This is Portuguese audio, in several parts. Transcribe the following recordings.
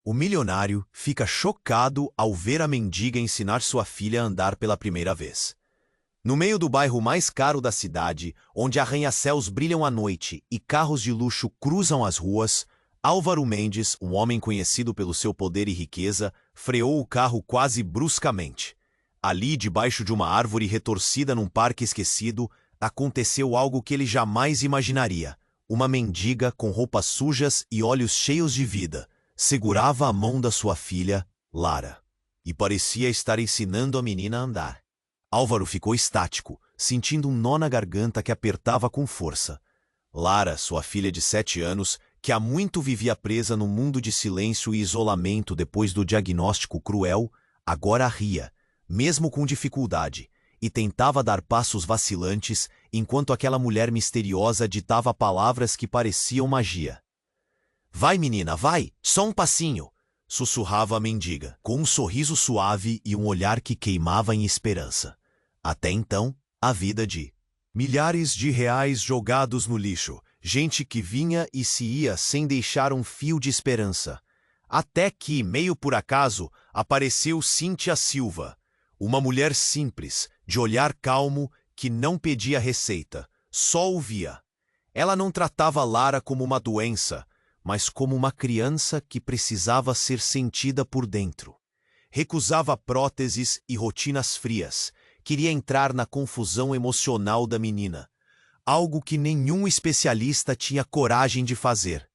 O milionário fica chocado ao ver a mendiga ensinar sua filha a andar pela primeira vez. No meio do bairro mais caro da cidade, onde arranha-céus brilham à noite e carros de luxo cruzam as ruas, Álvaro Mendes, um homem conhecido pelo seu poder e riqueza, freou o carro quase bruscamente. Ali, debaixo de uma árvore retorcida num parque esquecido, aconteceu algo que ele jamais imaginaria. Uma mendiga com roupas sujas e olhos cheios de vida segurava a mão da sua filha, Lara, e parecia estar ensinando a menina a andar. Álvaro ficou estático, sentindo um nó na garganta que apertava com força. Lara, sua filha de 7 anos, que há muito vivia presa num mundo de silêncio e isolamento depois do diagnóstico cruel, agora ria, mesmo com dificuldade, e tentava dar passos vacilantes enquanto aquela mulher misteriosa ditava palavras que pareciam magia. "Vai, menina, vai! Só um passinho!" sussurrava a mendiga, com um sorriso suave e um olhar que queimava em esperança. Até então, a vida de milhares de reais jogados no lixo, gente que vinha e se ia sem deixar um fio de esperança. Até que, meio por acaso, apareceu Cíntia Silva, uma mulher simples, de olhar calmo, que não pedia receita, só ouvia. Ela não tratava Lara como uma doença, mas como uma criança que precisava ser sentida por dentro. Recusava próteses e rotinas frias, queria entrar na confusão emocional da menina, algo que nenhum especialista tinha coragem de fazer.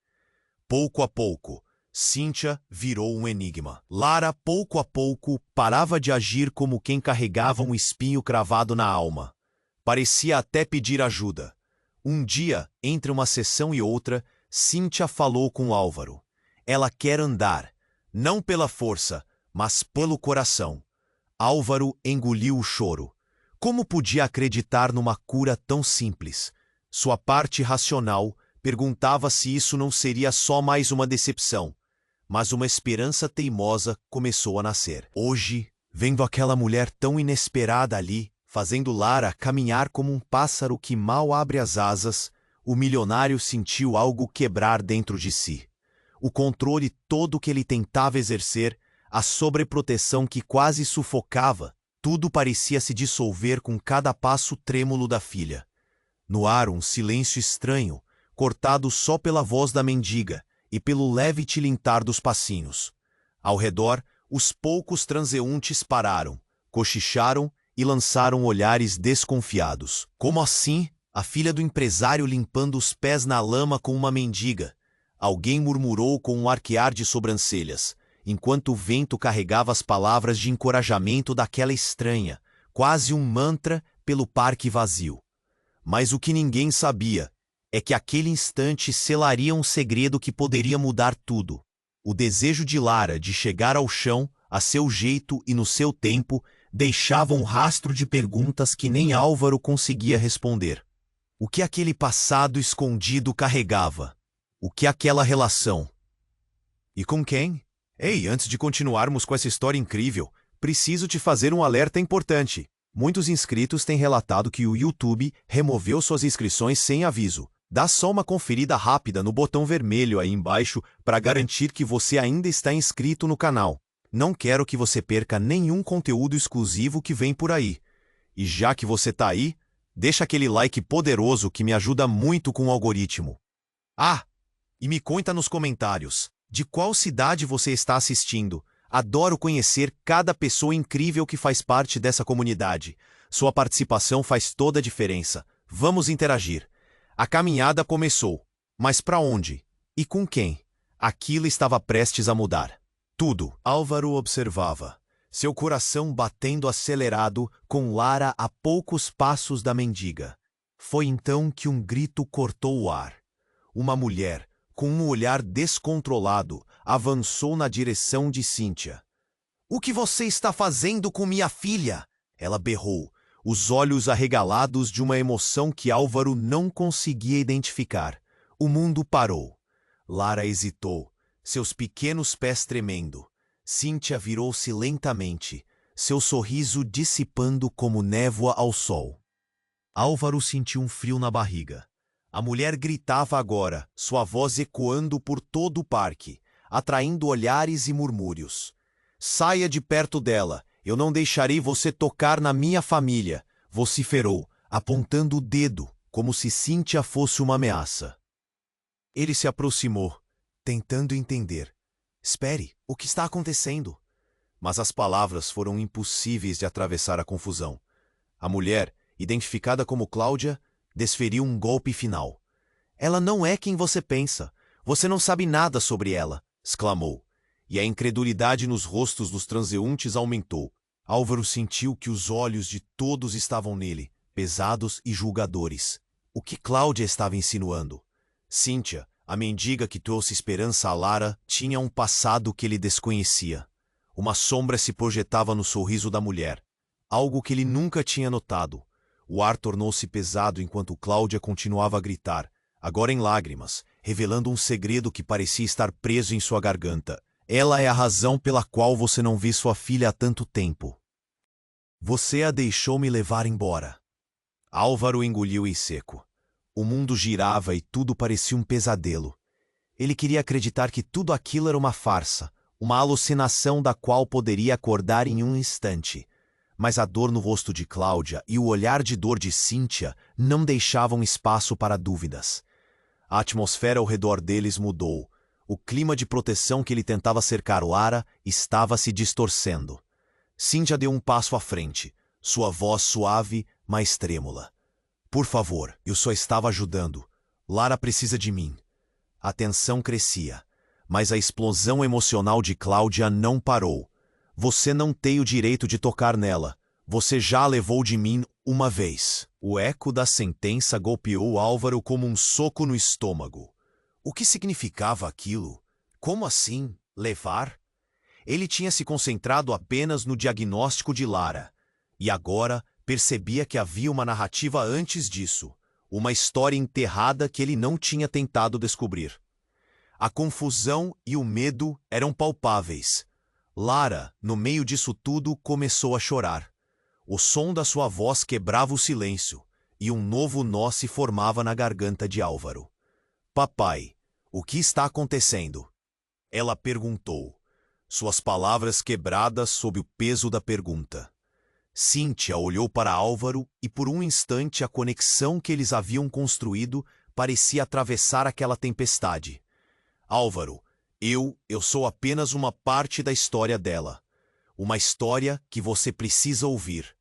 Pouco a pouco, Cíntia virou um enigma. Lara, pouco a pouco, parava de agir como quem carregava um espinho cravado na alma. Parecia até pedir ajuda. Um dia, entre uma sessão e outra, Cíntia falou com Álvaro. Ela quer andar, não pela força, mas pelo coração. Álvaro engoliu o choro. Como podia acreditar numa cura tão simples? Sua parte racional perguntava se isso não seria só mais uma decepção. Mas uma esperança teimosa começou a nascer. Hoje, vendo aquela mulher tão inesperada ali, fazendo Lara caminhar como um pássaro que mal abre as asas, o milionário sentiu algo quebrar dentro de si. O controle todo que ele tentava exercer, a sobreproteção que quase sufocava, tudo parecia se dissolver com cada passo trêmulo da filha. No ar, um silêncio estranho, cortado só pela voz da mendiga e pelo leve tilintar dos passinhos. Ao redor, os poucos transeuntes pararam, cochicharam e lançaram olhares desconfiados. Como assim? A filha do empresário limpando os pés na lama com uma mendiga. Alguém murmurou com um arquear de sobrancelhas, enquanto o vento carregava as palavras de encorajamento daquela estranha, quase um mantra pelo parque vazio. Mas o que ninguém sabia é que aquele instante selaria um segredo que poderia mudar tudo. O desejo de Lara de chegar ao chão, a seu jeito e no seu tempo, deixava um rastro de perguntas que nem Álvaro conseguia responder. O que aquele passado escondido carregava? O que aquela relação? E com quem? Ei, antes de continuarmos com essa história incrível, preciso te fazer um alerta importante. Muitos inscritos têm relatado que o YouTube removeu suas inscrições sem aviso. Dá só uma conferida rápida no botão vermelho aí embaixo para garantir que você ainda está inscrito no canal. Não quero que você perca nenhum conteúdo exclusivo que vem por aí. E já que você tá aí, deixa aquele like poderoso que me ajuda muito com o algoritmo. Ah, e me conta nos comentários, de qual cidade você está assistindo? Adoro conhecer cada pessoa incrível que faz parte dessa comunidade. Sua participação faz toda a diferença. Vamos interagir. A caminhada começou. Mas para onde? E com quem? Aquilo estava prestes a mudar. Tudo, Álvaro observava. Seu coração batendo acelerado, com Lara a poucos passos da mendiga. Foi então que um grito cortou o ar. Uma mulher, com um olhar descontrolado, avançou na direção de Cíntia. "O que você está fazendo com minha filha?" Ela berrou, os olhos arregalados de uma emoção que Álvaro não conseguia identificar. O mundo parou. Lara hesitou, seus pequenos pés tremendo. Cíntia virou-se lentamente, seu sorriso dissipando como névoa ao sol. Álvaro sentiu um frio na barriga. A mulher gritava agora, sua voz ecoando por todo o parque. atraindo olhares e murmúrios. Saia de perto dela, eu não deixarei você tocar na minha família, vociferou, apontando o dedo, como se Cíntia fosse uma ameaça. Ele se aproximou, tentando entender. Espere, o que está acontecendo? Mas as palavras foram impossíveis de atravessar a confusão. A mulher, identificada como Cláudia, desferiu um golpe final. Ela não é quem você pensa. Você não sabe nada sobre ela, exclamou. E a incredulidade nos rostos dos transeuntes aumentou. Álvaro sentiu que os olhos de todos estavam nele, pesados e julgadores. O que Cláudia estava insinuando? Cíntia, a mendiga que trouxe esperança a Lara, tinha um passado que ele desconhecia. Uma sombra se projetava no sorriso da mulher, algo que ele nunca tinha notado. O ar tornou-se pesado enquanto Cláudia continuava a gritar, agora em lágrimas, revelando um segredo que parecia estar preso em sua garganta. Ela é a razão pela qual você não vê sua filha há tanto tempo. Você a deixou me levar embora. Álvaro engoliu em seco. O mundo girava e tudo parecia um pesadelo. Ele queria acreditar que tudo aquilo era uma farsa, uma alucinação da qual poderia acordar em um instante. Mas a dor no rosto de Cláudia e o olhar de dor de Cíntia não deixavam espaço para dúvidas. A atmosfera ao redor deles mudou. O clima de proteção que ele tentava cercar Lara estava se distorcendo. Cíntia deu um passo à frente, sua voz suave, mas trêmula. Por favor, eu só estava ajudando. Lara precisa de mim. A tensão crescia, mas a explosão emocional de Cláudia não parou. Você não tem o direito de tocar nela. Você já a levou de mim uma vez. O eco da sentença golpeou Álvaro como um soco no estômago. O que significava aquilo? Como assim, levar? Ele tinha se concentrado apenas no diagnóstico de Lara. E agora percebia que havia uma narrativa antes disso. Uma história enterrada que ele não tinha tentado descobrir. A confusão e o medo eram palpáveis. Lara, no meio disso tudo, começou a chorar. O som da sua voz quebrava o silêncio, e um novo nó se formava na garganta de Álvaro. Papai, o que está acontecendo? Ela perguntou, suas palavras quebradas sob o peso da pergunta. Cíntia olhou para Álvaro e por um instante a conexão que eles haviam construído parecia atravessar aquela tempestade. Álvaro, eu sou apenas uma parte da história dela. Uma história que você precisa ouvir.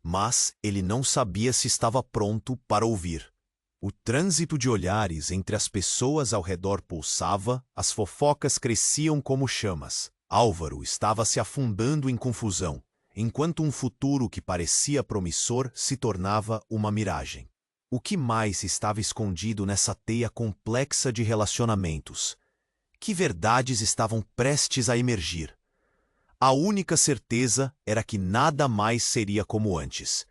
Mas ele não sabia se estava pronto para ouvir. O trânsito de olhares entre as pessoas ao redor pulsava, as fofocas cresciam como chamas. Álvaro estava se afundando em confusão, enquanto um futuro que parecia promissor se tornava uma miragem. O que mais estava escondido nessa teia complexa de relacionamentos? Que verdades estavam prestes a emergir? A única certeza era que nada mais seria como antes,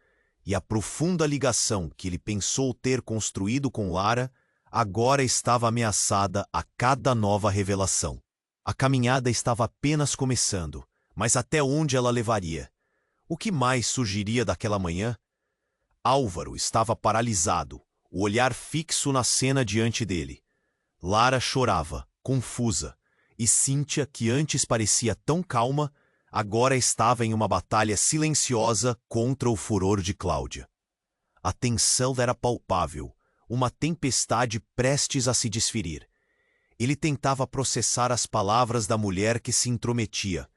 e a profunda ligação que ele pensou ter construído com Lara agora estava ameaçada a cada nova revelação. A caminhada estava apenas começando, mas até onde ela levaria? O que mais surgiria daquela manhã? Álvaro estava paralisado, o olhar fixo na cena diante dele. Lara chorava, confusa, e Cíntia, que antes parecia tão calma, agora estava em uma batalha silenciosa contra o furor de Cláudia. A tensão era palpável, uma tempestade prestes a se desferir. Ele tentava processar as palavras da mulher que se intrometia,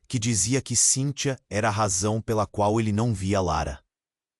que dizia que Cíntia era a razão pela qual ele não via Lara.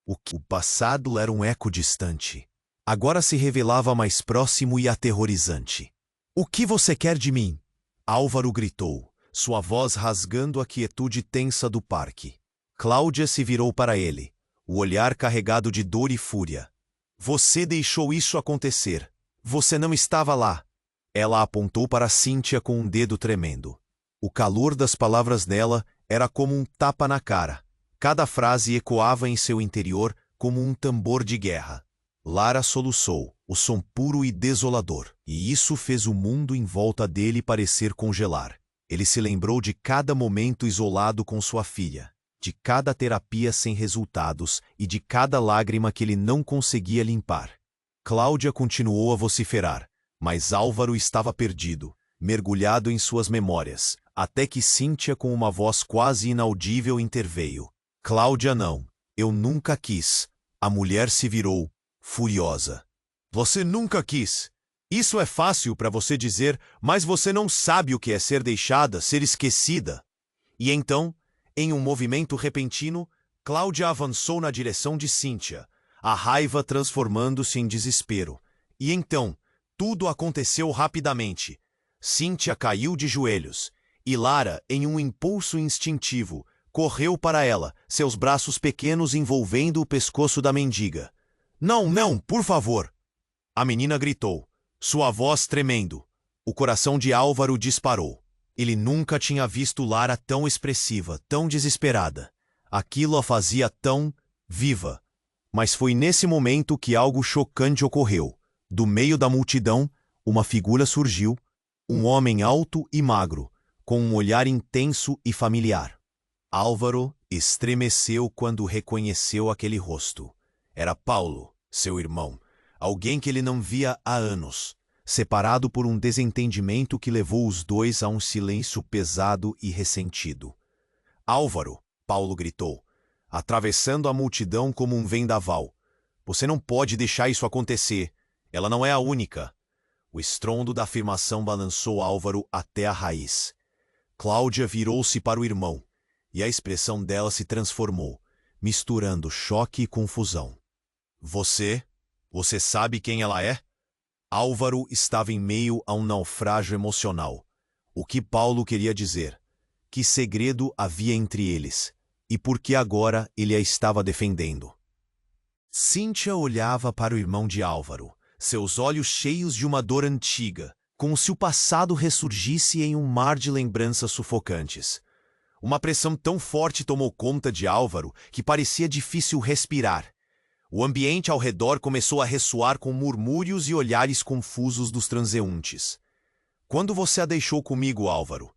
O passado era um eco distante. Agora se revelava mais próximo e aterrorizante. O que você quer de mim? Álvaro gritou, sua voz rasgando a quietude tensa do parque. Cláudia se virou para ele, o olhar carregado de dor e fúria. Você deixou isso acontecer. Você não estava lá. Ela apontou para Cíntia com um dedo tremendo. O calor das palavras dela era como um tapa na cara. Cada frase ecoava em seu interior como um tambor de guerra. Lara soluçou, o som puro e desolador, e isso fez o mundo em volta dele parecer congelar. Ele se lembrou de cada momento isolado com sua filha, de cada terapia sem resultados e de cada lágrima que ele não conseguia limpar. Cláudia continuou a vociferar, mas Álvaro estava perdido. mergulhado em suas memórias, até que Cíntia, com uma voz quase inaudível, interveio. Cláudia, não. Eu nunca quis. A mulher se virou, furiosa. Você nunca quis. Isso é fácil para você dizer, mas você não sabe o que é ser deixada, ser esquecida. E então, em um movimento repentino, Cláudia avançou na direção de Cíntia, a raiva transformando-se em desespero. E então, tudo aconteceu rapidamente. Cíntia caiu de joelhos, e Lara, em um impulso instintivo, correu para ela, seus braços pequenos envolvendo o pescoço da mendiga. Não, não, por favor! A menina gritou, sua voz tremendo. O coração de Álvaro disparou. Ele nunca tinha visto Lara tão expressiva, tão desesperada. Aquilo a fazia tão viva. Mas foi nesse momento que algo chocante ocorreu. Do meio da multidão, uma figura surgiu, um homem alto e magro, com um olhar intenso e familiar. Álvaro estremeceu quando reconheceu aquele rosto. Era Paulo, seu irmão, alguém que ele não via há anos, separado por um desentendimento que levou os dois a um silêncio pesado e ressentido. Álvaro, Paulo gritou, atravessando a multidão como um vendaval. Você não pode deixar isso acontecer. Ela não é a única. O estrondo da afirmação balançou Álvaro até a raiz. Cláudia virou-se para o irmão, e a expressão dela se transformou, misturando choque e confusão. Você sabe quem ela é? Álvaro estava em meio a um naufrágio emocional. O que Paulo queria dizer? Que segredo havia entre eles? E por que agora ele a estava defendendo? Cíntia olhava para o irmão de Álvaro, seus olhos cheios de uma dor antiga, como se o passado ressurgisse em um mar de lembranças sufocantes. Uma pressão tão forte tomou conta de Álvaro que parecia difícil respirar. O ambiente ao redor começou a ressoar com murmúrios e olhares confusos dos transeuntes. Quando você a deixou comigo, Álvaro?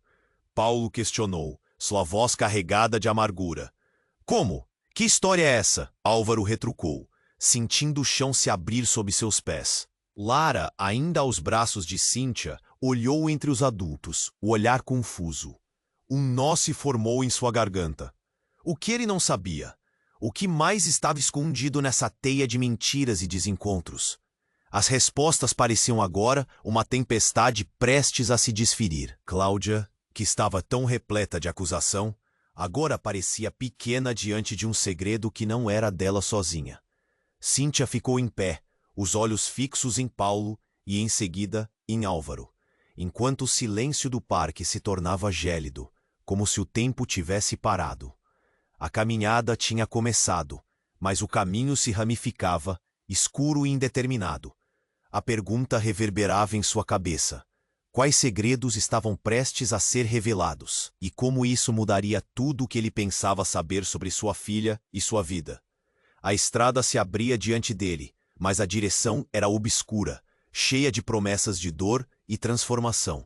Paulo questionou, sua voz carregada de amargura. Como? Que história é essa? Álvaro retrucou, sentindo o chão se abrir sob seus pés. Lara, ainda aos braços de Cíntia, olhou entre os adultos, o olhar confuso. Um nó se formou em sua garganta. O que ele não sabia? O que mais estava escondido nessa teia de mentiras e desencontros? As respostas pareciam agora uma tempestade prestes a se desferir. Cláudia, que estava tão repleta de acusação, agora parecia pequena diante de um segredo que não era dela sozinha. Cíntia ficou em pé, os olhos fixos em Paulo e, em seguida, em Álvaro, enquanto o silêncio do parque se tornava gélido, como se o tempo tivesse parado. A caminhada tinha começado, mas o caminho se ramificava, escuro e indeterminado. A pergunta reverberava em sua cabeça. Quais segredos estavam prestes a ser revelados? E como isso mudaria tudo o que ele pensava saber sobre sua filha e sua vida? A estrada se abria diante dele, mas a direção era obscura, cheia de promessas de dor e transformação.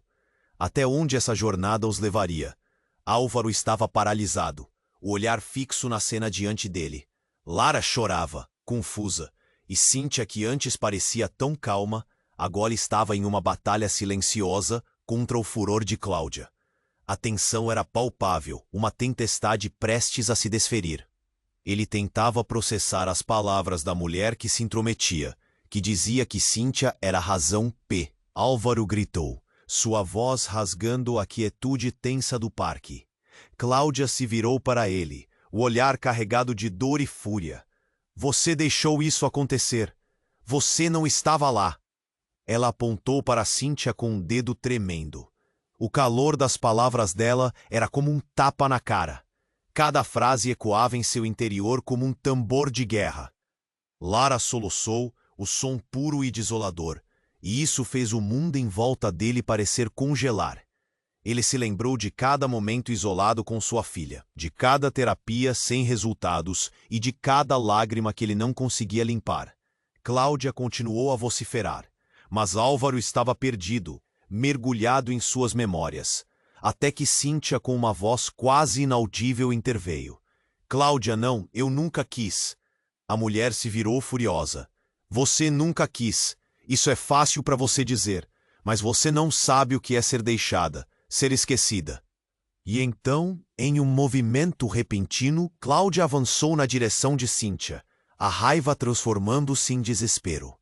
Até onde essa jornada os levaria? Álvaro estava paralisado, o olhar fixo na cena diante dele. Lara chorava, confusa, e Cíntia, que antes parecia tão calma, agora estava em uma batalha silenciosa contra o furor de Cláudia. A tensão era palpável, uma tempestade prestes a se desferir. Ele tentava processar as palavras da mulher que se intrometia, que dizia que Cíntia era a razão P. Álvaro gritou, sua voz rasgando a quietude tensa do parque. Cláudia se virou para ele, o olhar carregado de dor e fúria. Você deixou isso acontecer. Você não estava lá. Ela apontou para Cíntia com um dedo tremendo. O calor das palavras dela era como um tapa na cara. Cada frase ecoava em seu interior como um tambor de guerra. Lara soluçou, o som puro e desolador, e isso fez o mundo em volta dele parecer congelar. Ele se lembrou de cada momento isolado com sua filha, de cada terapia sem resultados e de cada lágrima que ele não conseguia limpar. Cláudia continuou a vociferar, mas Álvaro estava perdido, mergulhado em suas memórias, até que Cíntia, com uma voz quase inaudível, interveio. Cláudia, não, eu nunca quis. A mulher se virou furiosa. Você nunca quis. Isso é fácil para você dizer, mas você não sabe o que é ser deixada, ser esquecida. E então, em um movimento repentino, Cláudia avançou na direção de Cíntia, a raiva transformando-se em desespero.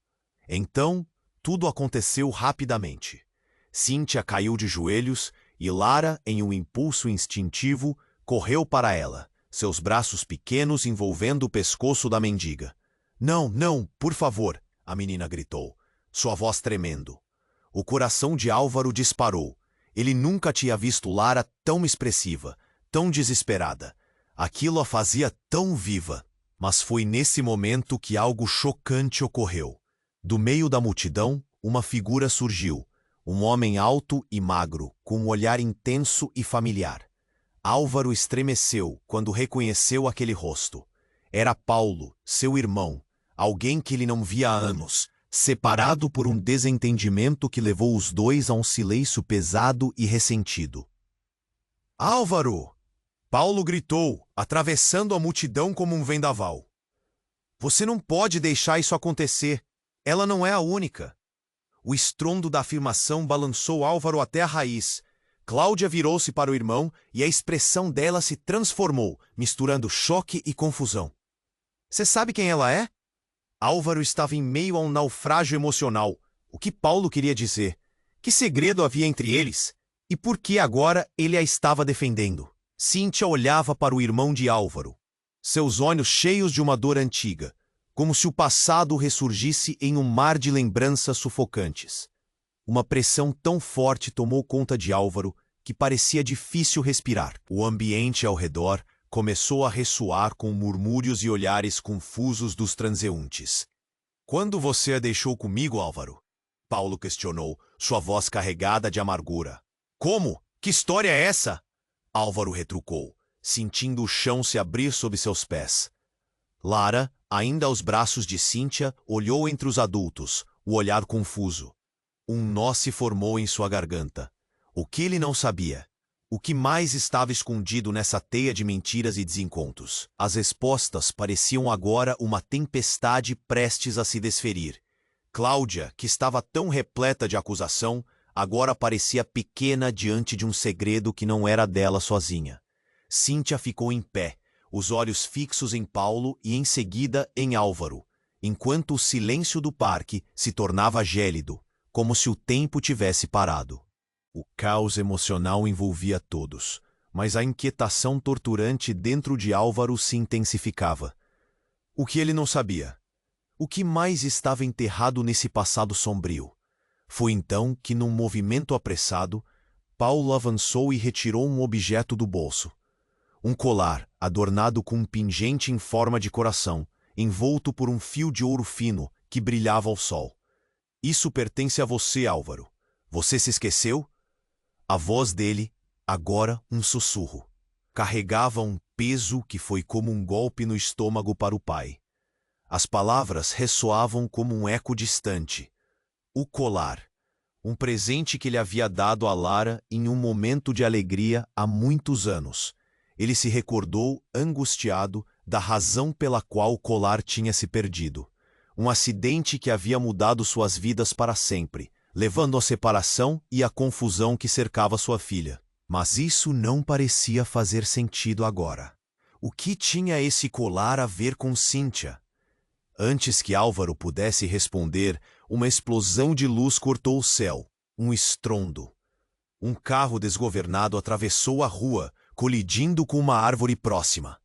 Então, tudo aconteceu rapidamente. Cíntia caiu de joelhos e Lara, em um impulso instintivo, correu para ela, seus braços pequenos envolvendo o pescoço da mendiga. Não, não, por favor, a menina gritou, sua voz tremendo. O coração de Álvaro disparou. Ele nunca tinha visto Lara tão expressiva, tão desesperada. Aquilo a fazia tão viva. Mas foi nesse momento que algo chocante ocorreu. Do meio da multidão, uma figura surgiu. Um homem alto e magro, com um olhar intenso e familiar. Álvaro estremeceu quando reconheceu aquele rosto. Era Paulo, seu irmão, alguém que ele não via há anos, separado por um desentendimento que levou os dois a um silêncio pesado e ressentido. Álvaro! Paulo gritou, atravessando a multidão como um vendaval. Você não pode deixar isso acontecer. Ela não é a única. O estrondo da afirmação balançou Álvaro até a raiz. Cláudia virou-se para o irmão e a expressão dela se transformou, misturando choque e confusão. Você sabe quem ela é? Álvaro estava em meio a um naufrágio emocional. O que Paulo queria dizer? Que segredo havia entre eles? E por que agora ele a estava defendendo? Cíntia olhava para o irmão de Álvaro, seus olhos cheios de uma dor antiga, como se o passado ressurgisse em um mar de lembranças sufocantes. Uma pressão tão forte tomou conta de Álvaro que parecia difícil respirar. O ambiente ao redor começou a ressoar com murmúrios e olhares confusos dos transeuntes. Quando você a deixou comigo, Álvaro? Paulo questionou, sua voz carregada de amargura. Como? Que história é essa? Álvaro retrucou, sentindo o chão se abrir sob seus pés. Lara, ainda aos braços de Cíntia, olhou entre os adultos, o olhar confuso. Um nó se formou em sua garganta. O que ele não sabia? O que mais estava escondido nessa teia de mentiras e desencontros? As respostas pareciam agora uma tempestade prestes a se desferir. Cláudia, que estava tão repleta de acusação, agora parecia pequena diante de um segredo que não era dela sozinha. Cíntia ficou em pé, os olhos fixos em Paulo e em seguida em Álvaro, enquanto o silêncio do parque se tornava gélido, como se o tempo tivesse parado. O caos emocional envolvia todos, mas a inquietação torturante dentro de Álvaro se intensificava. O que ele não sabia? O que mais estava enterrado nesse passado sombrio? Foi então que, num movimento apressado, Paulo avançou e retirou um objeto do bolso. Um colar, adornado com um pingente em forma de coração, envolto por um fio de ouro fino que brilhava ao sol. Isso pertence a você, Álvaro. Você se esqueceu? A voz dele, agora um sussurro, carregava um peso que foi como um golpe no estômago para o pai. As palavras ressoavam como um eco distante. O colar, um presente que ele havia dado a Lara em um momento de alegria há muitos anos. Ele se recordou, angustiado, da razão pela qual o colar tinha se perdido. Um acidente que havia mudado suas vidas para sempre, levando à separação e à confusão que cercava sua filha. Mas isso não parecia fazer sentido agora. O que tinha esse colar a ver com Cíntia? Antes que Álvaro pudesse responder, uma explosão de luz cortou o céu. Um estrondo. Um carro desgovernado atravessou a rua, colidindo com uma árvore próxima.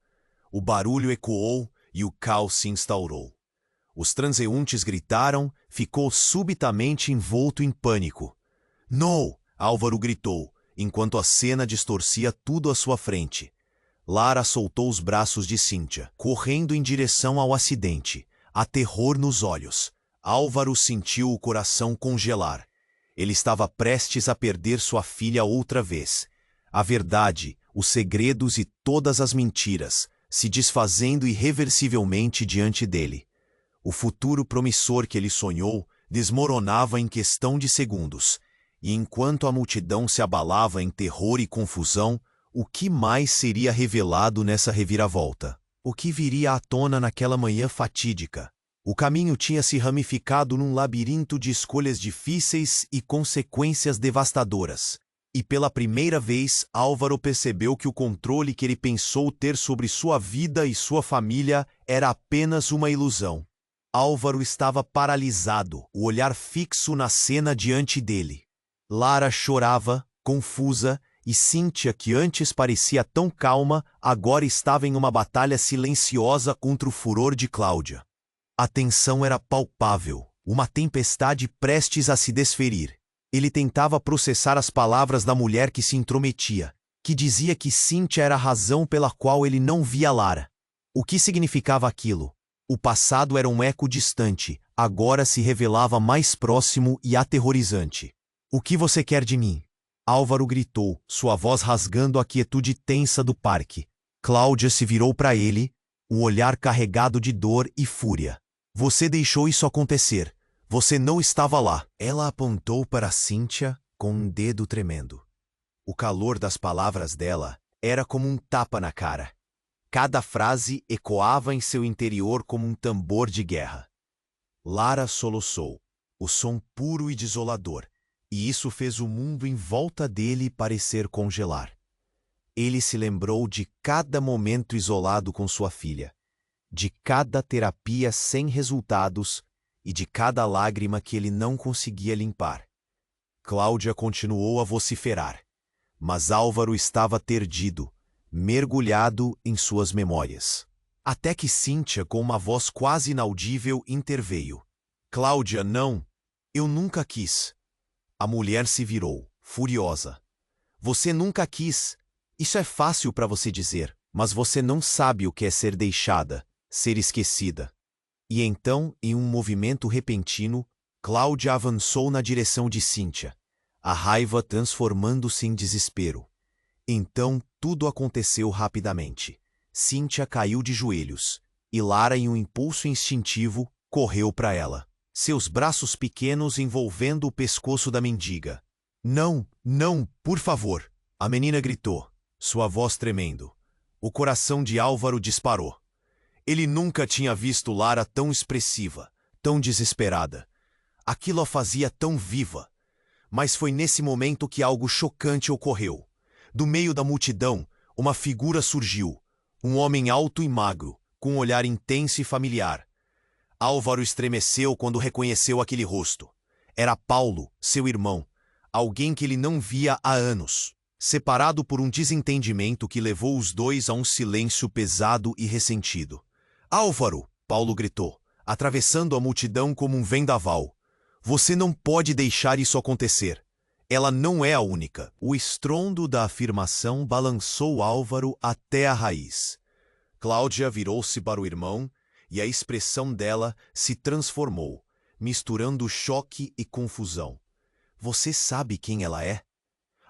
O barulho ecoou e o caos se instaurou. Os transeuntes gritaram, ficou subitamente envolto em pânico. "Não!" Álvaro gritou, enquanto a cena distorcia tudo à sua frente. Lara soltou os braços de Cíntia, correndo em direção ao acidente, a terror nos olhos. Álvaro sentiu o coração congelar. Ele estava prestes a perder sua filha outra vez. A verdade, os segredos e todas as mentiras, se desfazendo irreversivelmente diante dele. O futuro promissor que ele sonhou desmoronava em questão de segundos, e enquanto a multidão se abalava em terror e confusão, o que mais seria revelado nessa reviravolta? O que viria à tona naquela manhã fatídica? O caminho tinha se ramificado num labirinto de escolhas difíceis e consequências devastadoras. E pela primeira vez, Álvaro percebeu que o controle que ele pensou ter sobre sua vida e sua família era apenas uma ilusão. Álvaro estava paralisado, o olhar fixo na cena diante dele. Lara chorava, confusa, e Cíntia, que antes parecia tão calma, agora estava em uma batalha silenciosa contra o furor de Cláudia. A tensão era palpável, uma tempestade prestes a se desferir. Ele tentava processar as palavras da mulher que se intrometia, que dizia que Cíntia era a razão pela qual ele não via Lara. O que significava aquilo? O passado era um eco distante, agora se revelava mais próximo e aterrorizante. "O que você quer de mim?" Álvaro gritou, sua voz rasgando a quietude tensa do parque. Cláudia se virou para ele, um olhar carregado de dor e fúria. "Você deixou isso acontecer. Você não estava lá." Ela apontou para Cíntia com um dedo tremendo. O calor das palavras dela era como um tapa na cara. Cada frase ecoava em seu interior como um tambor de guerra. Lara soluçou, o som puro e desolador, e isso fez o mundo em volta dele parecer congelar. Ele se lembrou de cada momento isolado com sua filha, de cada terapia sem resultados e de cada lágrima que ele não conseguia limpar. Cláudia continuou a vociferar, mas Álvaro estava perdido, mergulhado em suas memórias. Até que Cíntia, com uma voz quase inaudível, interveio. "Cláudia, não! Eu nunca quis." A mulher se virou, furiosa. "Você nunca quis. Isso é fácil para você dizer, mas você não sabe o que é ser deixada, ser esquecida." E então, em um movimento repentino, Cláudia avançou na direção de Cíntia, a raiva transformando-se em desespero. Então, tudo aconteceu rapidamente. Cíntia caiu de joelhos, e Lara, em um impulso instintivo, correu para ela, seus braços pequenos envolvendo o pescoço da mendiga. "Não, não, por favor!" A menina gritou, sua voz tremendo. O coração de Álvaro disparou. Ele nunca tinha visto Lara tão expressiva, tão desesperada. Aquilo a fazia tão viva. Mas foi nesse momento que algo chocante ocorreu. Do meio da multidão, uma figura surgiu. Um homem alto e magro, com um olhar intenso e familiar. Álvaro estremeceu quando reconheceu aquele rosto. Era Paulo, seu irmão, alguém que ele não via há anos, separado por um desentendimento que levou os dois a um silêncio pesado e ressentido. "Álvaro!" Paulo gritou, atravessando a multidão como um vendaval. "Você não pode deixar isso acontecer. Ela não é a única." O estrondo da afirmação balançou Álvaro até a raiz. Cláudia virou-se para o irmão e a expressão dela se transformou, misturando choque e confusão. "Você sabe quem ela é?"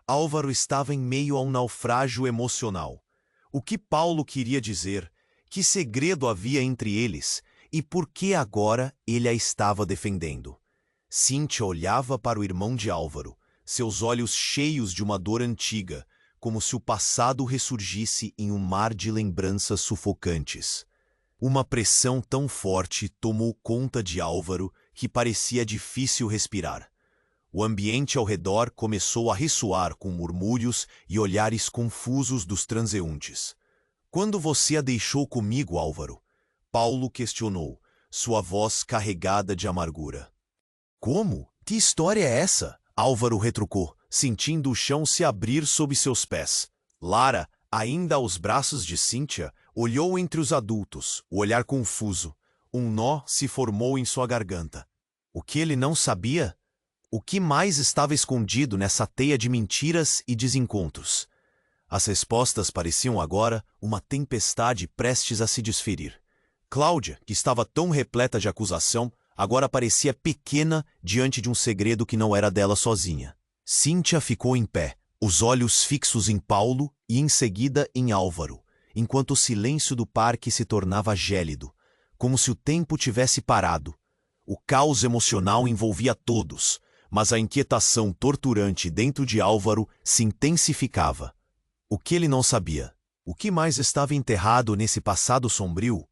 Álvaro estava em meio a um naufrágio emocional. O que Paulo queria dizer? Que segredo havia entre eles? E por que agora ele a estava defendendo? Cíntia olhava para o irmão de Álvaro, seus olhos cheios de uma dor antiga, como se o passado ressurgisse em um mar de lembranças sufocantes. Uma pressão tão forte tomou conta de Álvaro que parecia difícil respirar. O ambiente ao redor começou a ressoar com murmúrios e olhares confusos dos transeuntes. "Quando você a deixou comigo, Álvaro?" Paulo questionou, sua voz carregada de amargura. "Como? Que história é essa?" Álvaro retrucou, sentindo o chão se abrir sob seus pés. Lara, ainda aos braços de Cíntia, olhou entre os adultos, o olhar confuso. Um nó se formou em sua garganta. O que ele não sabia? O que mais estava escondido nessa teia de mentiras e desencontros? As respostas pareciam agora uma tempestade prestes a se desferir. Cláudia, que estava tão repleta de acusação, agora parecia pequena diante de um segredo que não era dela sozinha. Cíntia ficou em pé, os olhos fixos em Paulo e em seguida em Álvaro, enquanto o silêncio do parque se tornava gélido, como se o tempo tivesse parado. O caos emocional envolvia todos, mas a inquietação torturante dentro de Álvaro se intensificava. O que ele não sabia? O que mais estava enterrado nesse passado sombrio?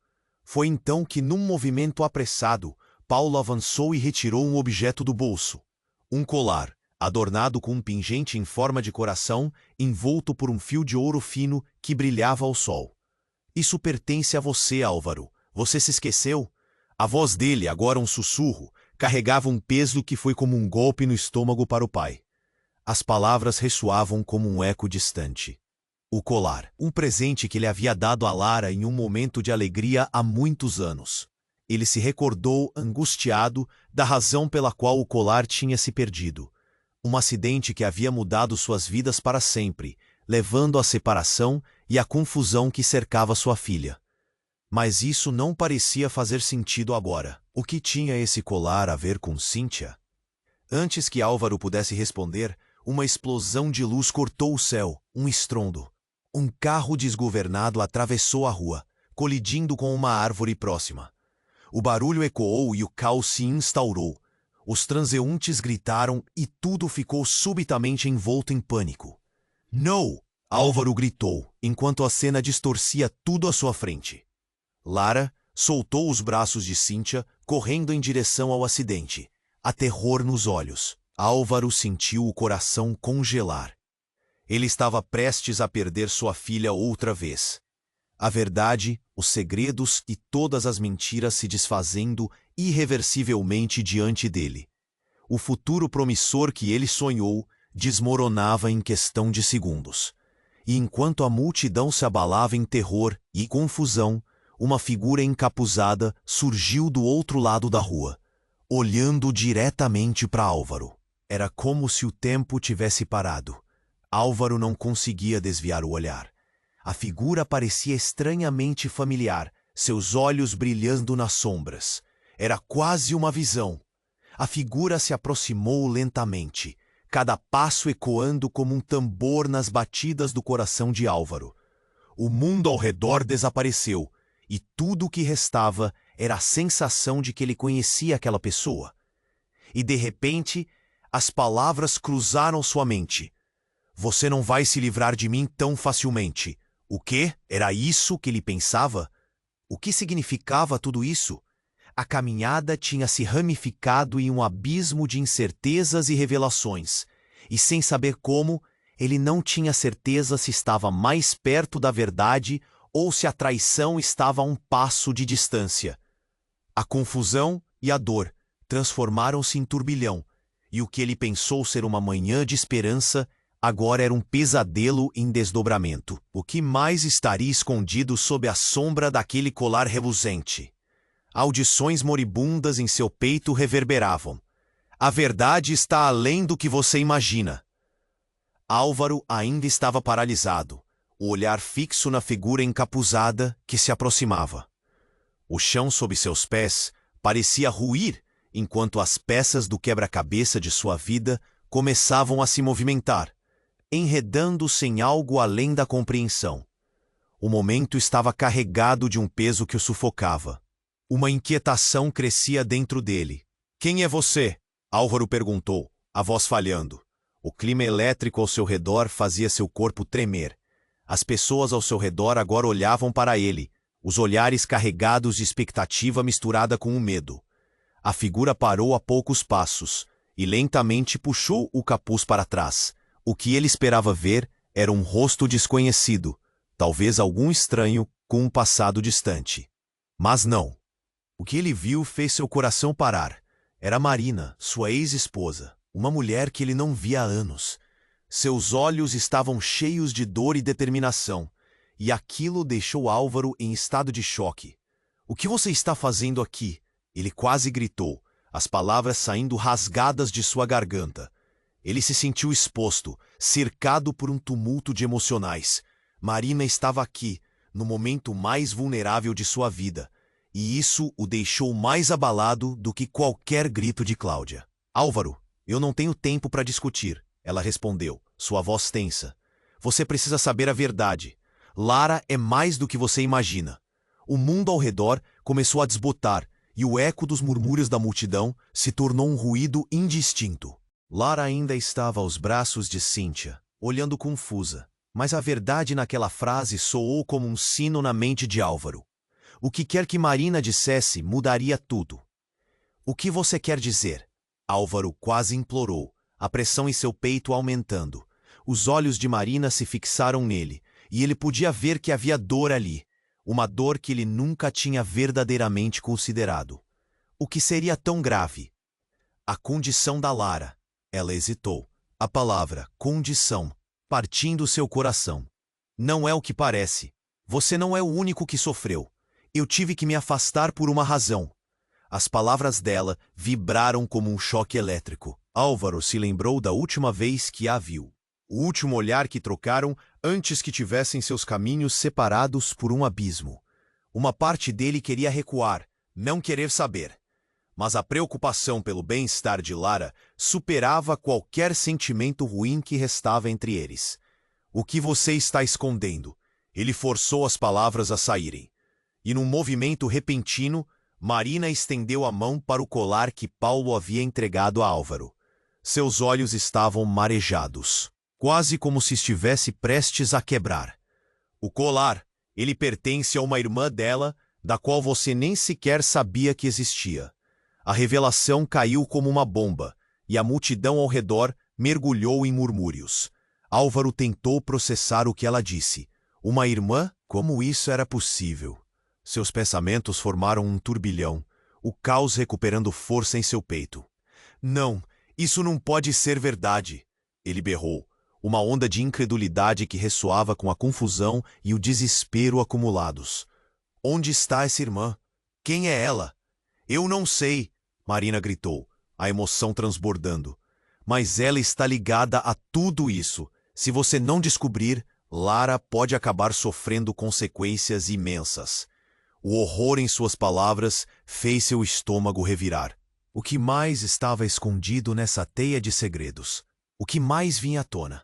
Foi então que, num movimento apressado, Paulo avançou e retirou um objeto do bolso. Um colar, adornado com um pingente em forma de coração, envolto por um fio de ouro fino que brilhava ao sol. Isso pertence a você, Álvaro. Você se esqueceu? A voz dele, agora um sussurro, carregava um peso que foi como um golpe no estômago para o pai. As palavras ressoavam como um eco distante. O colar, um presente que ele havia dado a Lara em um momento de alegria há muitos anos. Ele se recordou, angustiado, da razão pela qual o colar tinha se perdido. Um acidente que havia mudado suas vidas para sempre, levando à separação e à confusão que cercava sua filha. Mas isso não parecia fazer sentido agora. O que tinha esse colar a ver com Cíntia? Antes que Álvaro pudesse responder, uma explosão de luz cortou o céu, um estrondo. Um carro desgovernado atravessou a rua, colidindo com uma árvore próxima. O barulho ecoou e o caos se instaurou. Os transeuntes gritaram e tudo ficou subitamente envolto em pânico. "Não!" Álvaro gritou, enquanto a cena distorcia tudo à sua frente. Lara soltou os braços de Cíntia, correndo em direção ao acidente, a terror nos olhos. Álvaro sentiu o coração congelar. Ele estava prestes a perder sua filha outra vez. A verdade, os segredos e todas as mentiras se desfazendo irreversivelmente diante dele. O futuro promissor que ele sonhou desmoronava em questão de segundos. E enquanto a multidão se abalava em terror e confusão, uma figura encapuzada surgiu do outro lado da rua, olhando diretamente para Álvaro. Era como se o tempo tivesse parado. Álvaro não conseguia desviar o olhar. A figura parecia estranhamente familiar, seus olhos brilhando nas sombras. Era quase uma visão. A figura se aproximou lentamente, cada passo ecoando como um tambor nas batidas do coração de Álvaro. O mundo ao redor desapareceu, e tudo o que restava era a sensação de que ele conhecia aquela pessoa. E de repente, as palavras cruzaram sua mente. "Você não vai se livrar de mim tão facilmente." O quê? Era isso que ele pensava? O que significava tudo isso? A caminhada tinha se ramificado em um abismo de incertezas e revelações, e sem saber como, ele não tinha certeza se estava mais perto da verdade ou se a traição estava a um passo de distância. A confusão e a dor transformaram-se em turbilhão, e o que ele pensou ser uma manhã de esperança agora era um pesadelo em desdobramento. O que mais estaria escondido sob a sombra daquele colar reluzente? Audições moribundas em seu peito reverberavam. "A verdade está além do que você imagina." Álvaro ainda estava paralisado, o olhar fixo na figura encapuzada que se aproximava. O chão sob seus pés parecia ruir enquanto as peças do quebra-cabeça de sua vida começavam a se movimentar, enredando-se em algo além da compreensão. O momento estava carregado de um peso que o sufocava. Uma inquietação crescia dentro dele. "Quem é você?" Álvaro perguntou, a voz falhando. O clima elétrico ao seu redor fazia seu corpo tremer. As pessoas ao seu redor agora olhavam para ele, os olhares carregados de expectativa misturada com o medo. A figura parou a poucos passos e lentamente puxou o capuz para trás. O que ele esperava ver era um rosto desconhecido, talvez algum estranho com um passado distante. Mas não. O que ele viu fez seu coração parar. Era Marina, sua ex-esposa, uma mulher que ele não via há anos. Seus olhos estavam cheios de dor e determinação, e aquilo deixou Álvaro em estado de choque. "O que você está fazendo aqui?" Ele quase gritou, as palavras saindo rasgadas de sua garganta. Ele se sentiu exposto, cercado por um tumulto de emocionais. Marina estava aqui, no momento mais vulnerável de sua vida, e isso o deixou mais abalado do que qualquer grito de Cláudia. "Álvaro, eu não tenho tempo para discutir," ela respondeu, sua voz tensa. "Você precisa saber a verdade. Lara é mais do que você imagina." O mundo ao redor começou a desbotar, e o eco dos murmúrios da multidão se tornou um ruído indistinto. Lara ainda estava aos braços de Cíntia, olhando confusa, mas a verdade naquela frase soou como um sino na mente de Álvaro. O que quer que Marina dissesse mudaria tudo. O que você quer dizer? Álvaro quase implorou, a pressão em seu peito aumentando. Os olhos de Marina se fixaram nele, e ele podia ver que havia dor ali, uma dor que ele nunca tinha verdadeiramente considerado. O que seria tão grave? A condição da Lara. Ela hesitou. A palavra condição, partindo seu coração. Não é o que parece. Você não é o único que sofreu. Eu tive que me afastar por uma razão. As palavras dela vibraram como um choque elétrico. Álvaro se lembrou da última vez que a viu. O último olhar que trocaram antes que tivessem seus caminhos separados por um abismo. Uma parte dele queria recuar, não querer saber. Mas a preocupação pelo bem-estar de Lara superava qualquer sentimento ruim que restava entre eles. O que você está escondendo? Ele forçou as palavras a saírem. E num movimento repentino, Marina estendeu a mão para o colar que Paulo havia entregado a Álvaro. Seus olhos estavam marejados, quase como se estivesse prestes a quebrar. O colar, ele pertence a uma irmã dela, da qual você nem sequer sabia que existia. A revelação caiu como uma bomba, e a multidão ao redor mergulhou em murmúrios. Álvaro tentou processar o que ela disse. Uma irmã? Como isso era possível? Seus pensamentos formaram um turbilhão, o caos recuperando força em seu peito. Não, isso não pode ser verdade, ele berrou, uma onda de incredulidade que ressoava com a confusão e o desespero acumulados. Onde está essa irmã? Quem é ela? Eu não sei, Marina gritou, a emoção transbordando. Mas ela está ligada a tudo isso. Se você não descobrir, Lara pode acabar sofrendo consequências imensas. O horror em suas palavras fez seu estômago revirar. O que mais estava escondido nessa teia de segredos? O que mais vinha à tona?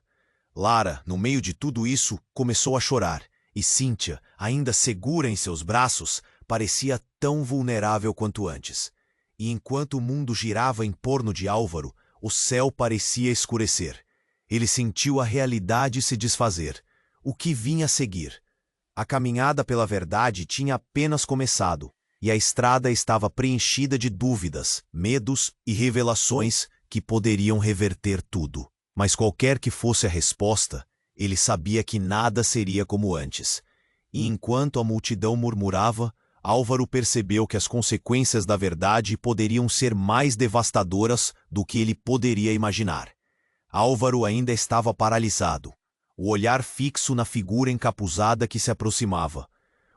Lara, no meio de tudo isso, começou a chorar, e Cíntia, ainda segura em seus braços, parecia tão vulnerável quanto antes. E enquanto o mundo girava em torno de Álvaro, o céu parecia escurecer. Ele sentiu a realidade se desfazer. O que vinha a seguir? A caminhada pela verdade tinha apenas começado, e a estrada estava preenchida de dúvidas, medos e revelações que poderiam reverter tudo. Mas qualquer que fosse a resposta, ele sabia que nada seria como antes. E enquanto a multidão murmurava, Álvaro percebeu que as consequências da verdade poderiam ser mais devastadoras do que ele poderia imaginar. Álvaro ainda estava paralisado, o olhar fixo na figura encapuzada que se aproximava.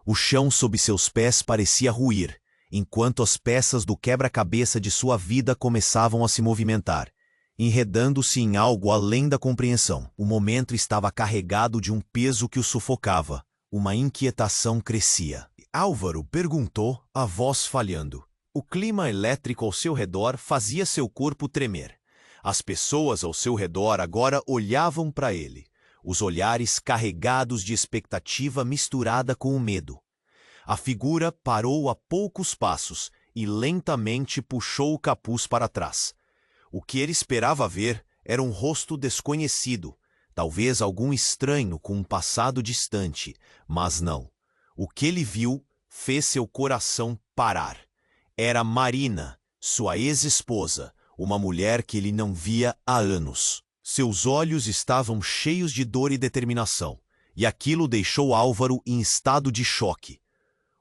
O chão sob seus pés parecia ruir, enquanto as peças do quebra-cabeça de sua vida começavam a se movimentar, enredando-se em algo além da compreensão. O momento estava carregado de um peso que o sufocava. Uma inquietação crescia. Álvaro perguntou, a voz falhando. O clima elétrico ao seu redor fazia seu corpo tremer. As pessoas ao seu redor agora olhavam para ele, os olhares carregados de expectativa misturada com o medo. A figura parou a poucos passos e lentamente puxou o capuz para trás. O que ele esperava ver era um rosto desconhecido, talvez algum estranho com um passado distante, mas não. O que ele viu fez seu coração parar. Era Marina, sua ex-esposa, uma mulher que ele não via há anos. Seus olhos estavam cheios de dor e determinação, e aquilo deixou Álvaro em estado de choque.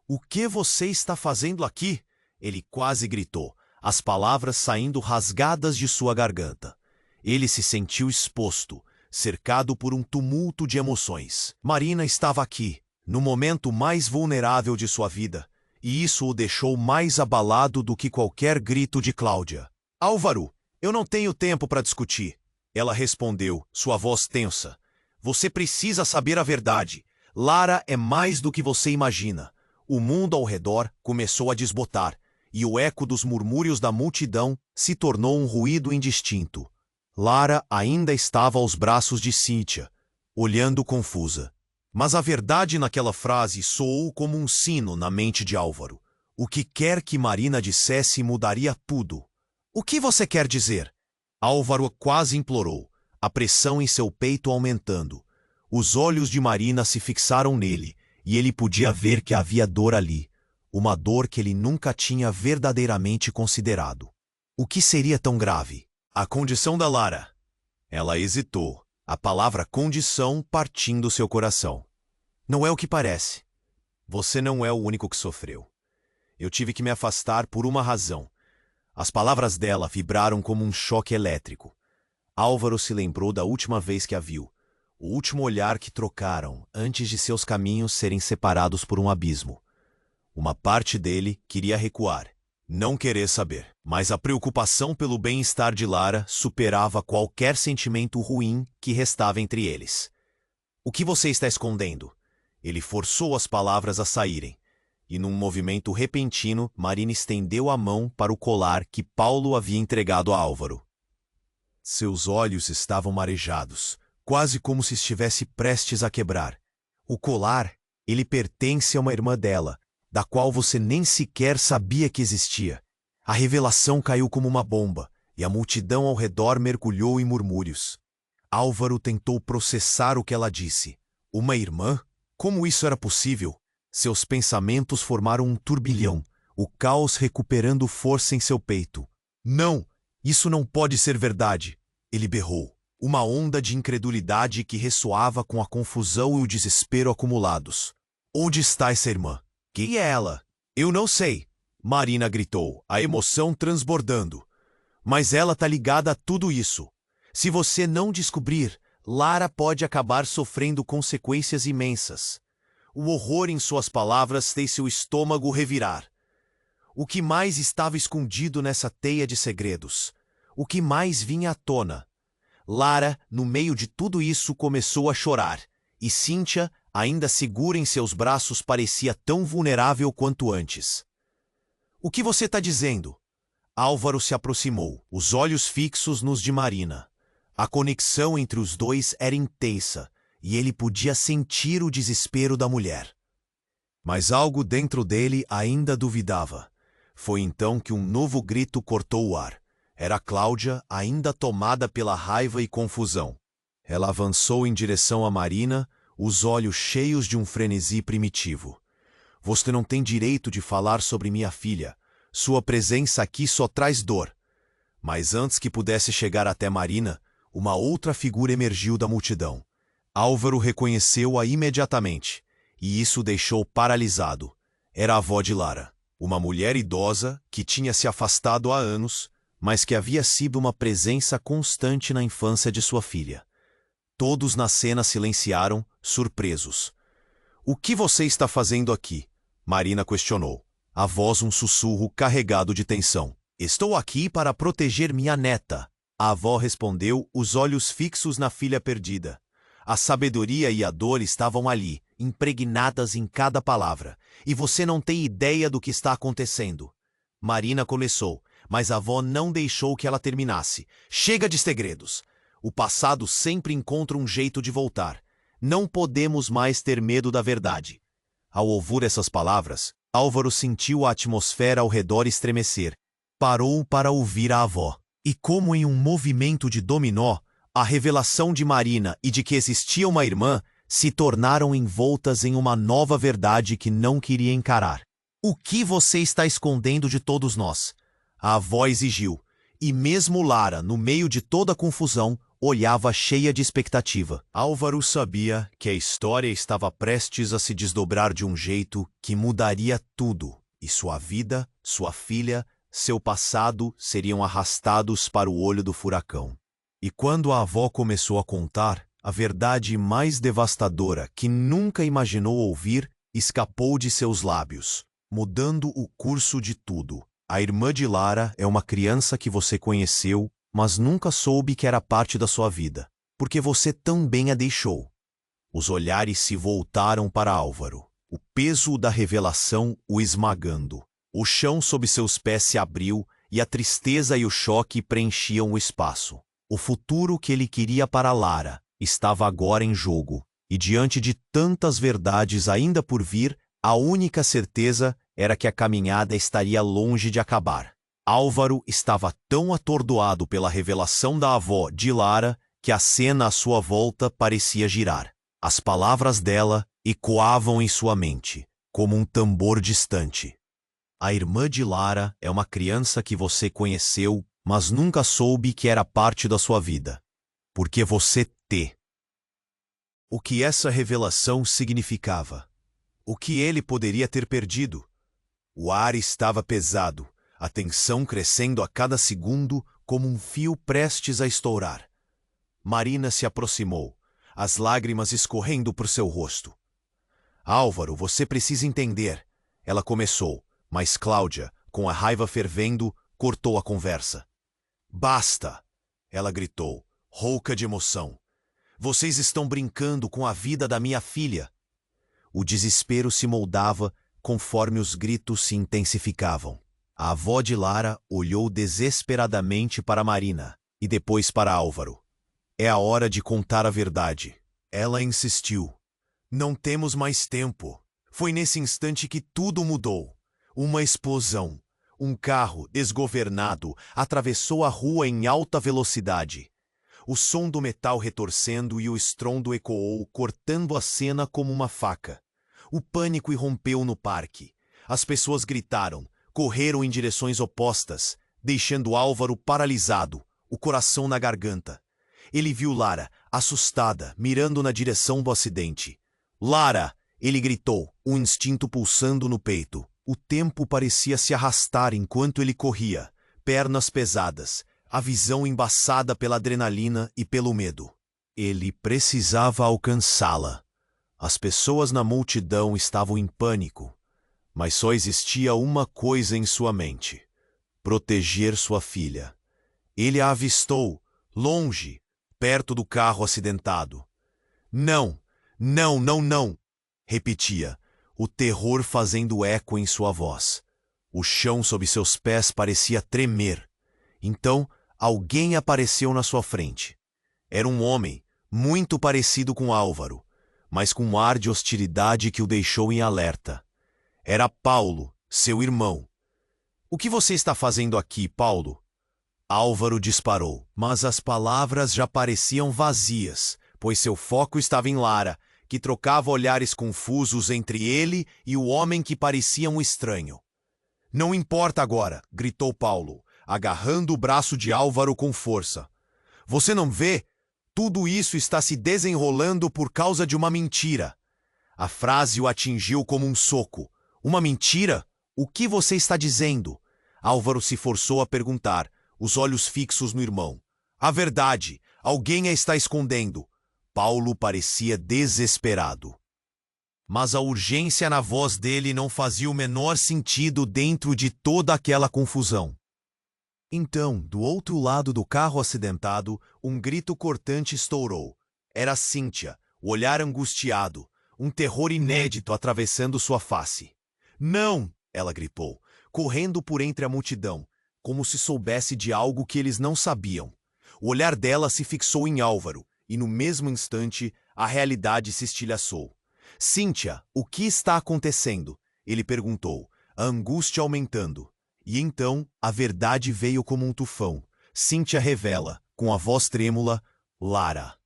"O que você está fazendo aqui?" ele quase gritou, as palavras saindo rasgadas de sua garganta. Ele se sentiu exposto, cercado por um tumulto de emoções. Marina estava aqui, no momento mais vulnerável de sua vida, e isso o deixou mais abalado do que qualquer grito de Cláudia. "Álvaro, eu não tenho tempo para discutir", ela respondeu, sua voz tensa. "Você precisa saber a verdade. Lara é mais do que você imagina." O mundo ao redor começou a desbotar, e o eco dos murmúrios da multidão se tornou um ruído indistinto. Lara ainda estava aos braços de Cíntia, olhando confusa. Mas a verdade naquela frase soou como um sino na mente de Álvaro. O que quer que Marina dissesse mudaria tudo. "O que você quer dizer?" Álvaro quase implorou, a pressão em seu peito aumentando. Os olhos de Marina se fixaram nele, e ele podia ver que havia dor ali. uma dor que ele nunca tinha verdadeiramente considerado. O que seria tão grave? A condição da Lara. Ela hesitou, a palavra condição partindo seu coração. Não é o que parece. Você não é o único que sofreu. Eu tive que me afastar por uma razão. As palavras dela vibraram como um choque elétrico. Álvaro se lembrou da última vez que a viu, o último olhar que trocaram antes de seus caminhos serem separados por um abismo. Uma parte dele queria recuar, não querer saber, mas a preocupação pelo bem-estar de Lara superava qualquer sentimento ruim que restava entre eles. O que você está escondendo? Ele forçou as palavras a saírem, e num movimento repentino, Marina estendeu a mão para o colar que Paulo havia entregado a Álvaro. Seus olhos estavam marejados, quase como se estivesse prestes a quebrar. O colar, ele pertence a uma irmã dela, da qual você nem sequer sabia que existia. A revelação caiu como uma bomba, e a multidão ao redor mergulhou em murmúrios. Álvaro tentou processar o que ela disse. Uma irmã? Como isso era possível? Seus pensamentos formaram um turbilhão, o caos recuperando força em seu peito. Não! Isso não pode ser verdade! Ele berrou. Uma onda de incredulidade que ressoava com a confusão e o desespero acumulados. Onde está essa irmã? Quem é ela? Eu não sei, Marina gritou, a emoção transbordando. Mas ela tá ligada a tudo isso. Se você não descobrir, Lara pode acabar sofrendo consequências imensas. O horror em suas palavras fez seu estômago revirar. O que mais estava escondido nessa teia de segredos? O que mais vinha à tona? Lara, no meio de tudo isso, começou a chorar, e Cíntia, ainda segura em seus braços, parecia tão vulnerável quanto antes. O que você está dizendo? Álvaro se aproximou, os olhos fixos nos de Marina. A conexão entre os dois era intensa, e ele podia sentir o desespero da mulher. Mas algo dentro dele ainda duvidava. Foi então que um novo grito cortou o ar. Era Cláudia, ainda tomada pela raiva e confusão. Ela avançou em direção a Marina, os olhos cheios de um frenesi primitivo. Você não tem direito de falar sobre minha filha. Sua presença aqui só traz dor. Mas antes que pudesse chegar até Marina, uma outra figura emergiu da multidão. Álvaro reconheceu-a imediatamente, e isso o deixou paralisado. Era a avó de Lara, uma mulher idosa que tinha se afastado há anos, mas que havia sido uma presença constante na infância de sua filha. Todos na cena silenciaram, surpresos. O que você está fazendo aqui? Marina questionou, a voz um sussurro carregado de tensão. Estou aqui para proteger minha neta. A avó respondeu, os olhos fixos na filha perdida. A sabedoria e a dor estavam ali, impregnadas em cada palavra. E você não tem ideia do que está acontecendo. Marina começou, mas a avó não deixou que ela terminasse. Chega de segredos. O passado sempre encontra um jeito de voltar. Não podemos mais ter medo da verdade. Ao ouvir essas palavras, Álvaro sentiu a atmosfera ao redor estremecer. Parou para ouvir a avó. E como em um movimento de dominó, a revelação de Marina e de que existia uma irmã se tornaram envoltas em uma nova verdade que não queria encarar. O que você está escondendo de todos nós? A avó exigiu, e mesmo Lara, no meio de toda a confusão, olhava cheia de expectativa. Álvaro sabia que a história estava prestes a se desdobrar de um jeito que mudaria tudo, e sua vida, sua filha, seu passado seriam arrastados para o olho do furacão. E quando a avó começou a contar, a verdade mais devastadora que nunca imaginou ouvir escapou de seus lábios, mudando o curso de tudo. A irmã de Lara é uma criança que você conheceu, mas nunca soube que era parte da sua vida, porque você também a deixou. Os olhares se voltaram para Álvaro, o peso da revelação o esmagando. O chão sob seus pés se abriu e a tristeza e o choque preenchiam o espaço. O futuro que ele queria para Lara estava agora em jogo, e diante de tantas verdades ainda por vir, a única certeza era que a caminhada estaria longe de acabar. Álvaro estava tão atordoado pela revelação da avó de Lara que a cena à sua volta parecia girar. As palavras dela ecoavam em sua mente, como um tambor distante. A irmã de Lara é uma criança que você conheceu, mas nunca soube que era parte da sua vida. Porque você te. O que essa revelação significava? O que ele poderia ter perdido? O ar estava pesado, a tensão crescendo a cada segundo como um fio prestes a estourar. Marina se aproximou, as lágrimas escorrendo por seu rosto. Álvaro, você precisa entender. Ela começou, mas Cláudia, com a raiva fervendo, cortou a conversa. Basta! Ela gritou, rouca de emoção. Vocês estão brincando com a vida da minha filha. O desespero se moldava conforme os gritos se intensificavam. A avó de Lara olhou desesperadamente para Marina e depois para Álvaro. É a hora de contar a verdade. Ela insistiu. Não temos mais tempo. Foi nesse instante que tudo mudou. Uma explosão. Um carro desgovernado atravessou a rua em alta velocidade. O som do metal retorcendo e o estrondo ecoou, cortando a cena como uma faca. O pânico irrompeu no parque. As pessoas gritaram, correram em direções opostas, deixando Álvaro paralisado, o coração na garganta. Ele viu Lara, assustada, mirando na direção do acidente. Lara! Ele gritou, um instinto pulsando no peito. O tempo parecia se arrastar enquanto ele corria, pernas pesadas, a visão embaçada pela adrenalina e pelo medo. Ele precisava alcançá-la. As pessoas na multidão estavam em pânico, mas só existia uma coisa em sua mente: proteger sua filha. Ele a avistou, longe, perto do carro acidentado. Não, não, não, não! Repetia, o terror fazendo eco em sua voz. O chão sob seus pés parecia tremer. Então, alguém apareceu na sua frente. Era um homem, muito parecido com Álvaro, mas com um ar de hostilidade que o deixou em alerta. Era Paulo, seu irmão. O que você está fazendo aqui, Paulo? Álvaro disparou, mas as palavras já pareciam vazias, pois seu foco estava em Lara, que trocava olhares confusos entre ele e o homem que parecia um estranho. Não importa agora, gritou Paulo, agarrando o braço de Álvaro com força. Você não vê? Tudo isso está se desenrolando por causa de uma mentira. A frase o atingiu como um soco. Uma mentira? O que você está dizendo? Álvaro se forçou a perguntar, os olhos fixos no irmão. A verdade, alguém a está escondendo. Paulo parecia desesperado. Mas a urgência na voz dele não fazia o menor sentido dentro de toda aquela confusão. Então, do outro lado do carro acidentado, um grito cortante estourou. Era Cíntia, o olhar angustiado, um terror inédito atravessando sua face. Não! Ela gritou, correndo por entre a multidão, como se soubesse de algo que eles não sabiam. O olhar dela se fixou em Álvaro, e no mesmo instante, a realidade se estilhaçou. Cíntia, o que está acontecendo? Ele perguntou, a angústia aumentando. E então, a verdade veio como um tufão. Cíntia revela, com a voz trêmula, Lara.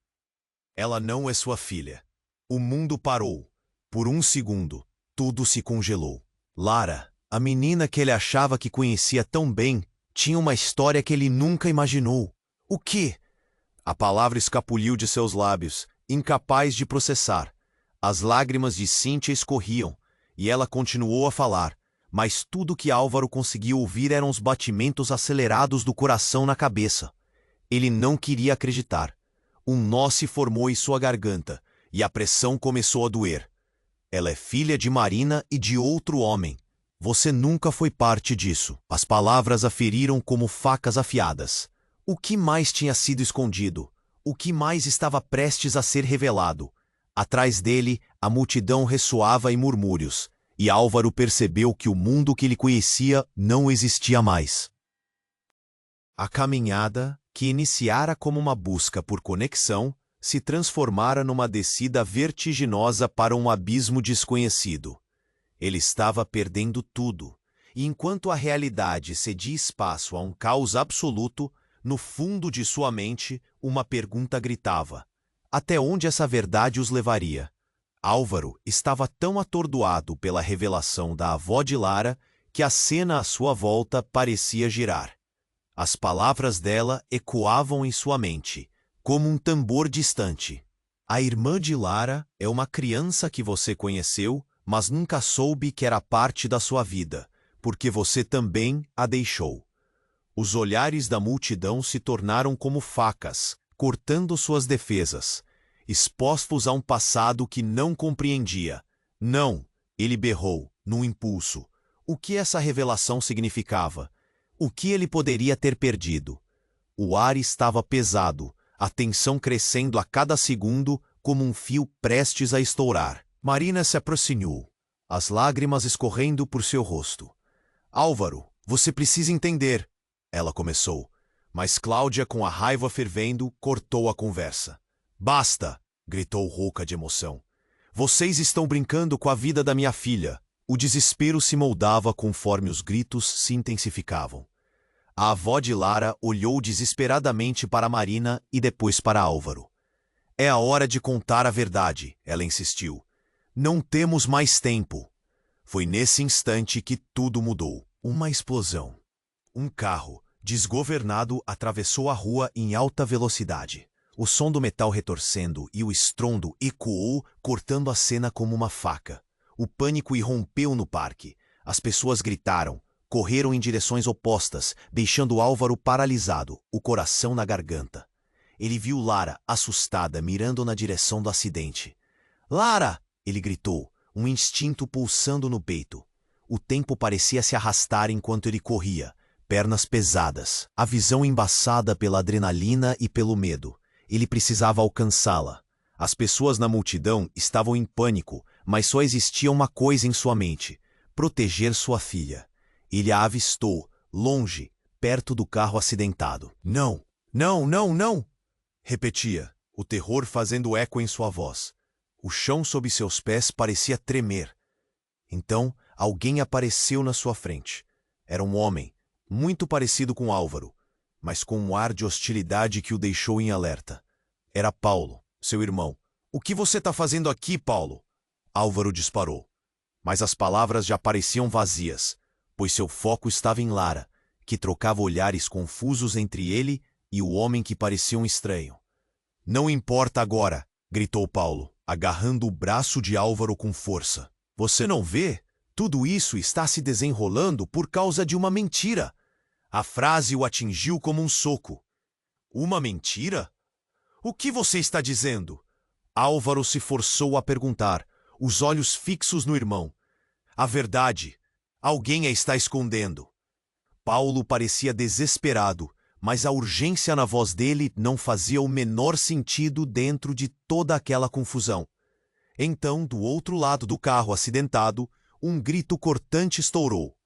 Ela não é sua filha. O mundo parou. Por um segundo, tudo se congelou. Lara, a menina que ele achava que conhecia tão bem, tinha uma história que ele nunca imaginou. O quê? A palavra escapuliu de seus lábios, incapaz de processar. As lágrimas de Cíntia escorriam, e ela continuou a falar, mas tudo que Álvaro conseguia ouvir eram os batimentos acelerados do coração na cabeça. Ele não queria acreditar. Um nó se formou em sua garganta, e a pressão começou a doer. Ela é filha de Marina e de outro homem. Você nunca foi parte disso. As palavras a feriram como facas afiadas. O que mais tinha sido escondido? O que mais estava prestes a ser revelado? Atrás dele, a multidão ressoava em murmúrios, e Álvaro percebeu que o mundo que ele conhecia não existia mais. A caminhada, que iniciara como uma busca por conexão, se transformara numa descida vertiginosa para um abismo desconhecido. Ele estava perdendo tudo, e enquanto a realidade cedia espaço a um caos absoluto, no fundo de sua mente, uma pergunta gritava: até onde essa verdade os levaria? Álvaro estava tão atordoado pela revelação da avó de Lara que a cena à sua volta parecia girar. As palavras dela ecoavam em sua mente, como um tambor distante. A irmã de Lara é uma criança que você conheceu, mas nunca soube que era parte da sua vida, porque você também a deixou. Os olhares da multidão se tornaram como facas, cortando suas defesas, expostos a um passado que não compreendia. Não, ele berrou, num impulso. O que essa revelação significava? O que ele poderia ter perdido? O ar estava pesado, a tensão crescendo a cada segundo como um fio prestes a estourar. Marina se aproximou, as lágrimas escorrendo por seu rosto. Álvaro, você precisa entender, ela começou, mas Cláudia, com a raiva fervendo, cortou a conversa. Basta, gritou rouca de emoção. Vocês estão brincando com a vida da minha filha. O desespero se moldava conforme os gritos se intensificavam. A avó de Lara olhou desesperadamente para Marina e depois para Álvaro. É a hora de contar a verdade, ela insistiu. Não temos mais tempo. Foi nesse instante que tudo mudou. Uma explosão. Um carro, desgovernado, atravessou a rua em alta velocidade. O som do metal retorcendo e o estrondo ecoou, cortando a cena como uma faca. O pânico irrompeu no parque. As pessoas gritaram, correram em direções opostas, deixando Álvaro paralisado, o coração na garganta. Ele viu Lara, assustada, mirando na direção do acidente. Lara! Ele gritou, um instinto pulsando no peito. O tempo parecia se arrastar enquanto ele corria, pernas pesadas, a visão embaçada pela adrenalina e pelo medo. Ele precisava alcançá-la. As pessoas na multidão estavam em pânico, mas só existia uma coisa em sua mente: proteger sua filha. Ele a avistou, longe, perto do carro acidentado. Não, não, não, não! Repetia, o terror fazendo eco em sua voz. O chão sob seus pés parecia tremer. Então, alguém apareceu na sua frente. Era um homem, muito parecido com Álvaro, mas com um ar de hostilidade que o deixou em alerta. Era Paulo, seu irmão. O que você está fazendo aqui, Paulo? Álvaro disparou. Mas as palavras já pareciam vazias, pois seu foco estava em Lara, que trocava olhares confusos entre ele e o homem que parecia um estranho. Não importa agora, gritou Paulo, agarrando o braço de Álvaro com força. Você não vê? Tudo isso está se desenrolando por causa de uma mentira. A frase o atingiu como um soco. Uma mentira? O que você está dizendo? Álvaro se forçou a perguntar, os olhos fixos no irmão. A verdade. Alguém a está escondendo. Paulo parecia desesperado, mas a urgência na voz dele não fazia o menor sentido dentro de toda aquela confusão. Então, do outro lado do carro acidentado, um grito cortante estourou.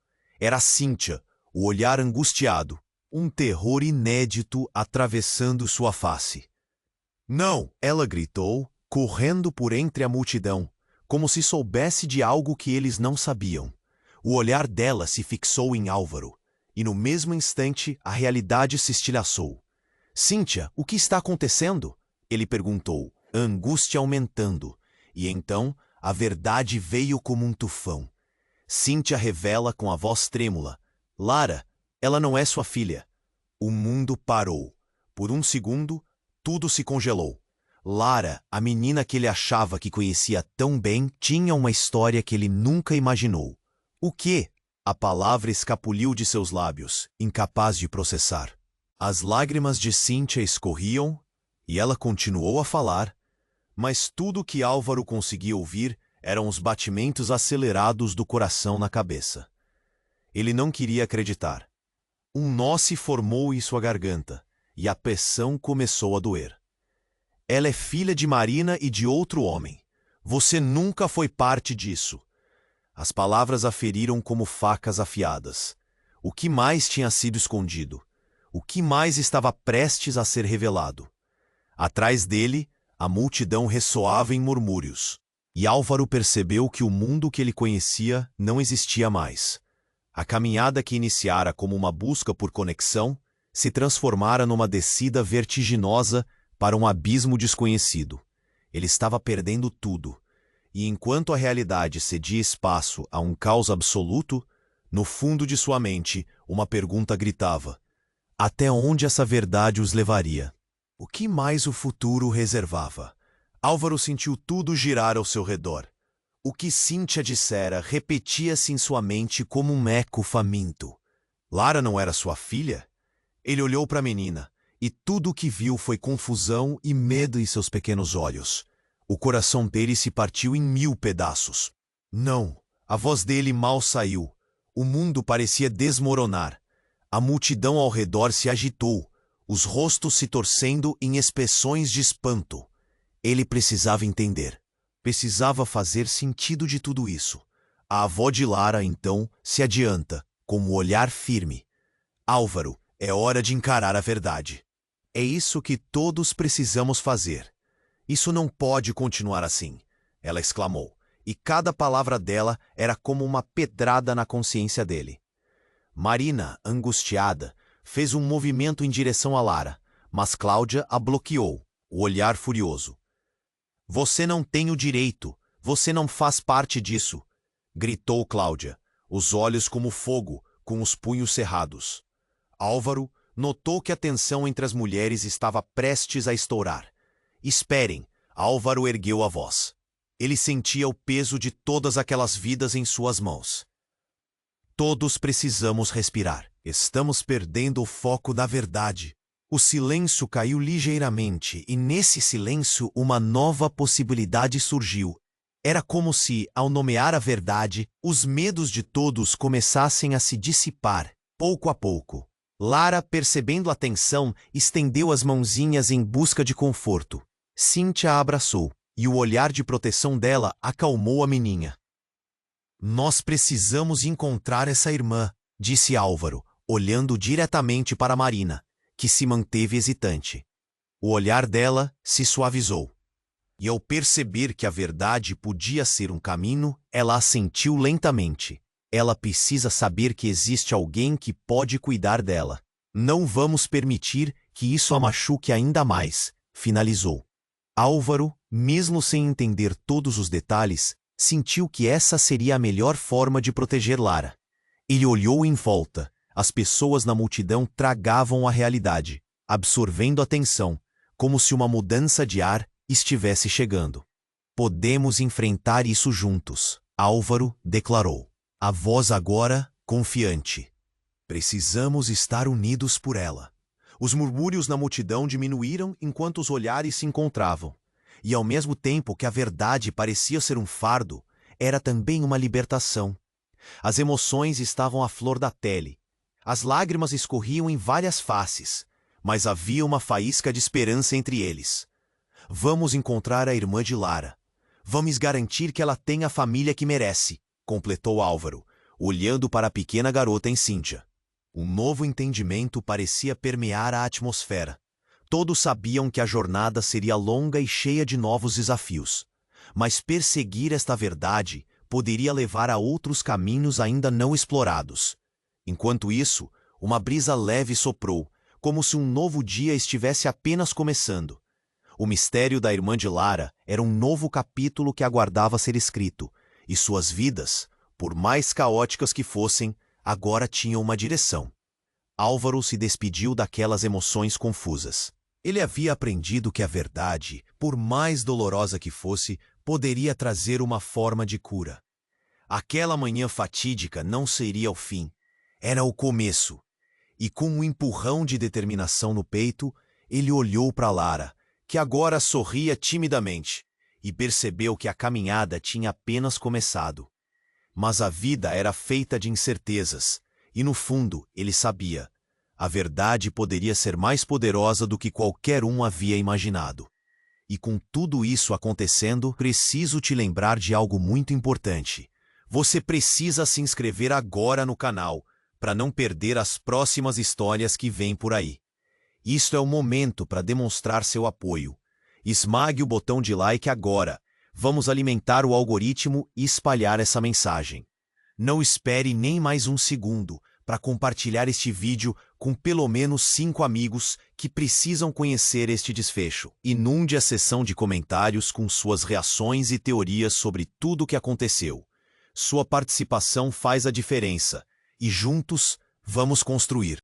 Era Cíntia, o olhar angustiado, um terror inédito atravessando sua face. Não! Ela gritou, correndo por entre a multidão, como se soubesse de algo que eles não sabiam. O olhar dela se fixou em Álvaro. E no mesmo instante, a realidade se estilhaçou. Cíntia, o que está acontecendo? Ele perguntou, a angústia aumentando. E então, a verdade veio como um tufão. Cíntia revela com a voz trêmula. Lara, ela não é sua filha. O mundo parou. Por um segundo, tudo se congelou. Lara, a menina que ele achava que conhecia tão bem, tinha uma história que ele nunca imaginou. O quê? A palavra escapuliu de seus lábios, incapaz de processar. As lágrimas de Cíntia escorriam, e ela continuou a falar, mas tudo que Álvaro conseguia ouvir eram os batimentos acelerados do coração na cabeça. Ele não queria acreditar. Um nó se formou em sua garganta, e a pressão começou a doer. Ela é filha de Marina e de outro homem. Você nunca foi parte disso. As palavras a feriram como facas afiadas. O que mais tinha sido escondido? O que mais estava prestes a ser revelado? Atrás dele, a multidão ressoava em murmúrios. E Álvaro percebeu que o mundo que ele conhecia não existia mais. A caminhada que iniciara como uma busca por conexão se transformara numa descida vertiginosa para um abismo desconhecido. Ele estava perdendo tudo. E enquanto a realidade cedia espaço a um caos absoluto, No fundo de sua mente, uma pergunta gritava: até onde essa verdade os levaria? O que mais o futuro reservava? Álvaro sentiu tudo girar ao seu redor. O que Cíntia dissera repetia-se em sua mente como um eco faminto. Lara não era sua filha? Ele olhou para a menina, e tudo o que viu foi confusão e medo em seus pequenos olhos. O coração dele se partiu em 1000 pedaços. Não, a voz dele mal saiu. O mundo parecia desmoronar. A multidão ao redor se agitou, os rostos se torcendo em expressões de espanto. Ele precisava entender. Precisava fazer sentido de tudo isso. A avó de Lara, então, se adianta, com um olhar firme. Álvaro, é hora de encarar a verdade. É isso que todos precisamos fazer. Isso não pode continuar assim, ela exclamou, e cada palavra dela era como uma pedrada na consciência dele. Marina, angustiada, fez um movimento em direção a Lara, mas Cláudia a bloqueou, o olhar furioso. Você não tem o direito, você não faz parte disso, gritou Cláudia, os olhos como fogo, com os punhos cerrados. Álvaro notou que a tensão entre as mulheres estava prestes a estourar. Esperem, Álvaro ergueu a voz. Ele sentia o peso de todas aquelas vidas em suas mãos. Todos precisamos respirar. Estamos perdendo o foco da verdade. O silêncio caiu ligeiramente e nesse silêncio uma nova possibilidade surgiu. Era como se, ao nomear a verdade, os medos de todos começassem a se dissipar, pouco a pouco. Lara, percebendo a tensão, estendeu as mãozinhas em busca de conforto. Cíntia a abraçou, e o olhar de proteção dela acalmou a menina. Nós precisamos encontrar essa irmã, disse Álvaro, olhando diretamente para Marina, que se manteve hesitante. O olhar dela se suavizou. E ao perceber que a verdade podia ser um caminho, ela assentiu lentamente. Ela precisa saber que existe alguém que pode cuidar dela. Não vamos permitir que isso a machuque ainda mais, finalizou. Álvaro, mesmo sem entender todos os detalhes, sentiu que essa seria a melhor forma de proteger Lara. Ele olhou em volta. As pessoas na multidão tragavam a realidade, absorvendo a tensão, como se uma mudança de ar estivesse chegando. Podemos enfrentar isso juntos, Álvaro declarou. A voz agora, confiante. Precisamos estar unidos por ela. Os murmúrios na multidão diminuíram enquanto os olhares se encontravam. E ao mesmo tempo que a verdade parecia ser um fardo, era também uma libertação. As emoções estavam à flor da pele. As lágrimas escorriam em várias faces, mas havia uma faísca de esperança entre eles. Vamos encontrar a irmã de Lara. Vamos garantir que ela tenha a família que merece, completou Álvaro, olhando para a pequena garota em Cíntia. Um novo entendimento parecia permear a atmosfera. Todos sabiam que a jornada seria longa e cheia de novos desafios. Mas perseguir esta verdade poderia levar a outros caminhos ainda não explorados. Enquanto isso, uma brisa leve soprou, como se um novo dia estivesse apenas começando. O mistério da irmã de Lara era um novo capítulo que aguardava ser escrito, e suas vidas, por mais caóticas que fossem, agora tinham uma direção. Álvaro se despediu daquelas emoções confusas. Ele havia aprendido que a verdade, por mais dolorosa que fosse, poderia trazer uma forma de cura. Aquela manhã fatídica não seria o fim, era o começo. E com um empurrão de determinação no peito, ele olhou para Lara, que agora sorria timidamente, e percebeu que a caminhada tinha apenas começado. Mas a vida era feita de incertezas, e no fundo ele sabia. A verdade poderia ser mais poderosa do que qualquer um havia imaginado. E com tudo isso acontecendo, preciso te lembrar de algo muito importante. Você precisa se inscrever agora no canal, para não perder as próximas histórias que vêm por aí. Isto é o momento para demonstrar seu apoio. Esmague o botão de like agora. Vamos alimentar o algoritmo e espalhar essa mensagem. Não espere nem mais um segundo para compartilhar este vídeo com pelo menos 5 amigos que precisam conhecer este desfecho. Inunde a seção de comentários com suas reações e teorias sobre tudo o que aconteceu. Sua participação faz a diferença, e juntos vamos construir.